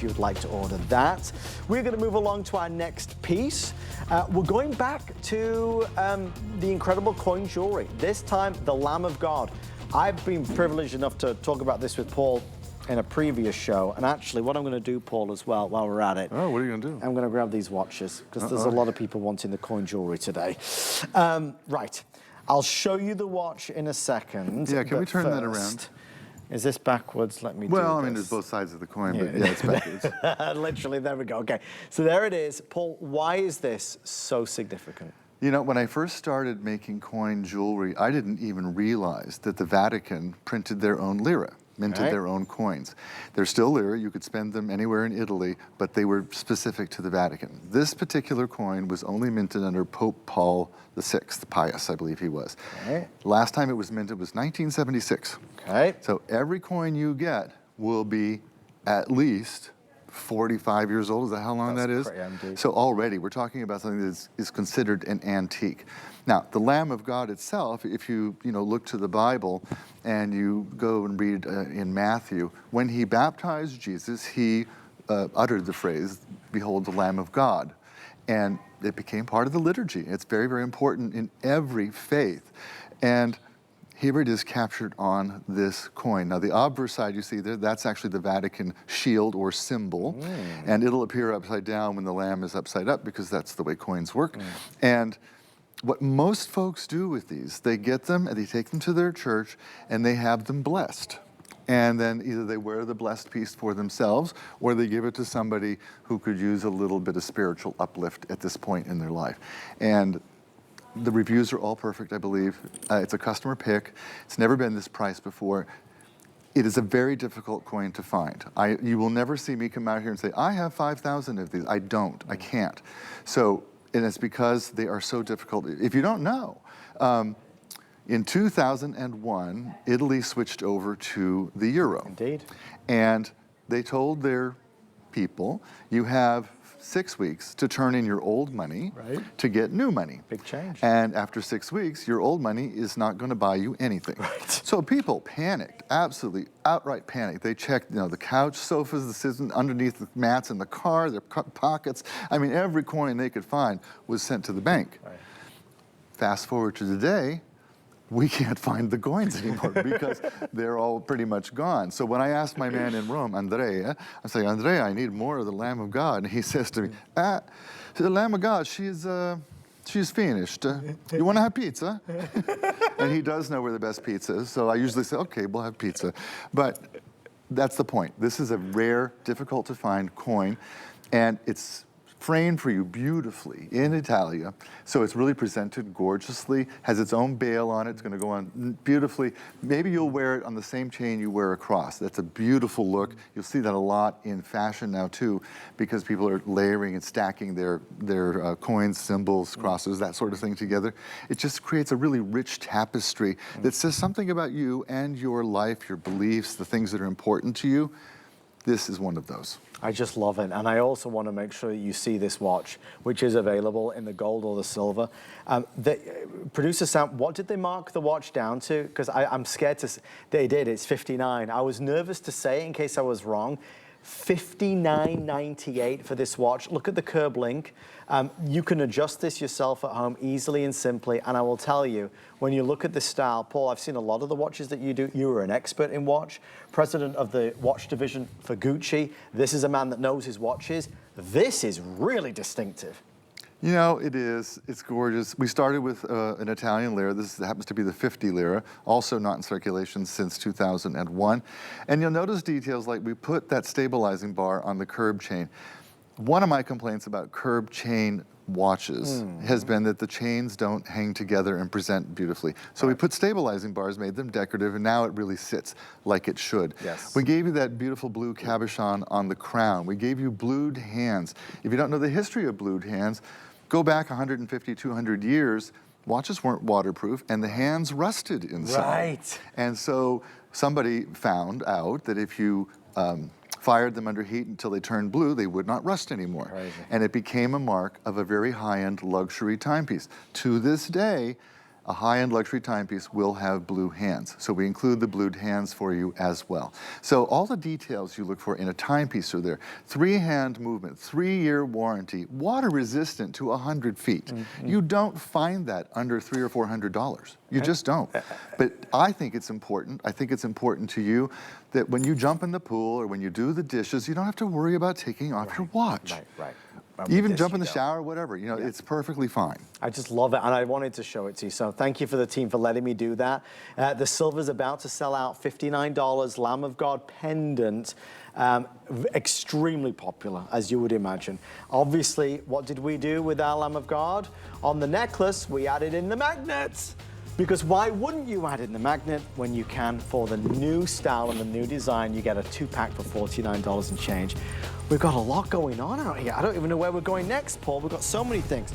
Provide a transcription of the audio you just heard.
if you would like to order that. We're going to move along to our next piece. We're going back to the incredible coin jewelry. This time, the Lamb of God. I've been privileged enough to talk about this with Paul in a previous show, and actually what I'm going to do, Paul, as well, while we're at it. Oh, what are you going to do? I'm going to grab these watches, because there's a lot of people wanting the coin jewelry today. Right, I'll show you the watch in a second. Yeah, can we turn that around? Is this backwards? Let me do Well, I this. mean, there's both sides of the coin, but yeah, it's backwards. Literally, there we go. Okay, so there it is. Paul, why is this so significant? You know, when I first started making coin jewelry, I didn't even realize that the Vatican printed their own lira, minted their own coins. They're still lira, you could spend them anywhere in Italy, but they were specific to the Vatican. This particular coin was only minted under Pope Paul VI, Pius, I believe he was. Last time it was minted was 1976. So every coin you get will be at least 45 years old. Is that how long that is? So already we're talking about something that is considered an antique. Now, the Lamb of God itself, if you look to the Bible and you go and read in Matthew, when he baptized Jesus, he uttered the phrase, "Behold the Lamb of God." And it became part of the liturgy. It's very, very important in every faith. And here it is captured on this coin. Now, the obverse side you see there, that's actually the Vatican shield or symbol. And it'll appear upside down when the lamb is upside up, because that's the way coins work. And what most folks do with these, they get them and they take them to their church and they have them blessed. And then either they wear the blessed piece for themselves, or they give it to somebody who could use a little bit of spiritual uplift at this point in their life. And the reviews are all perfect, I believe. It's a customer pick. It's never been this price before. It is a very difficult coin to find. You will never see me come out here and say, I have 5,000 of these. I don't, I can't. So, and it's because they are so difficult. If you don't know, in 2001, Italy switched over to the euro. Indeed. And they told their people, you have 6 weeks to turn in your old money to get new money. Big change. And after 6 weeks, your old money is not going to buy you anything. So people panicked, absolutely outright panicked. They checked, the couch, sofas, the citizens underneath the mats in the car, their pockets. I mean, every coin they could find was sent to the bank. Fast forward to today, we can't find the coins anymore because they're all pretty much gone. So when I asked my man in Rome, Andrea, I say, Andrea, I need more of the Lamb of God. And he says to me, the Lamb of God, she's finished. You want to have pizza? And he does know where the best pizza is. So I usually say, okay, we'll have pizza. But that's the point. This is a rare, difficult to find coin. And it's framed for you beautifully in Italia. So it's really presented gorgeously, has its own bail on it. It's going to go on beautifully. Maybe you'll wear it on the same chain you wear a cross. That's a beautiful look. You'll see that a lot in fashion now too, because people are layering and stacking their coins, symbols, crosses, that sort of thing together. It just creates a really rich tapestry that says something about you and your life, your beliefs, the things that are important to you. This is one of those. I just love it. And I also want to make sure that you see this watch, which is available in the gold or the silver. Producer Sam, what did they mark the watch down to? Because I'm scared to, they did, it's 59. I was nervous to say in case I was wrong. $59.98 for this watch. Look at the curb link. You can adjust this yourself at home easily and simply, and I will tell you, when you look at this style, Paul, I've seen a lot of the watches that you do. You are an expert in watch, president of the watch division for Gucci. This is a man that knows his watches. This is really distinctive. You know, it is. It's gorgeous. We started with an Italian lira. This happens to be the 50 lira, also not in circulation since 2001. And you'll notice details like we put that stabilizing bar on the curb chain. One of my complaints about curb chain watches has been that the chains don't hang together and present beautifully. So we put stabilizing bars, made them decorative, and now it really sits like it should. We gave you that beautiful blue cabochon on the crown. We gave you blued hands. If you don't know the history of blued hands, go back 150, 200 years, watches weren't waterproof and the hands rusted inside. And so somebody found out that if you fired them under heat until they turned blue, they would not rust anymore. And it became a mark of a very high-end luxury timepiece. To this day, a high-end luxury timepiece will have blue hands. So we include the blued hands for you as well. So all the details you look for in a timepiece are there. 3-hand movement, 3-year warranty, water resistant to 100 feet. You don't find that under $300 or $400. You just don't. But I think it's important. I think it's important to you that when you jump in the pool or when you do the dishes, you don't have to worry about taking off your watch. Right. Even jump in the shower, whatever, you know, it's perfectly fine. I just love it, and I wanted to show it to you. So thank you for the team for letting me do that. The silver's about to sell out, $59, Lamb of God pendant. Extremely popular, as you would imagine. Obviously, what did we do with our Lamb of God? On the necklace, we added in the magnets. Because why wouldn't you add in the magnet when you can for the new style and the new design? You get a 2-pack for $49 and change. We've got a lot going on out here. I don't even know where we're going next, Paul. We've got so many things.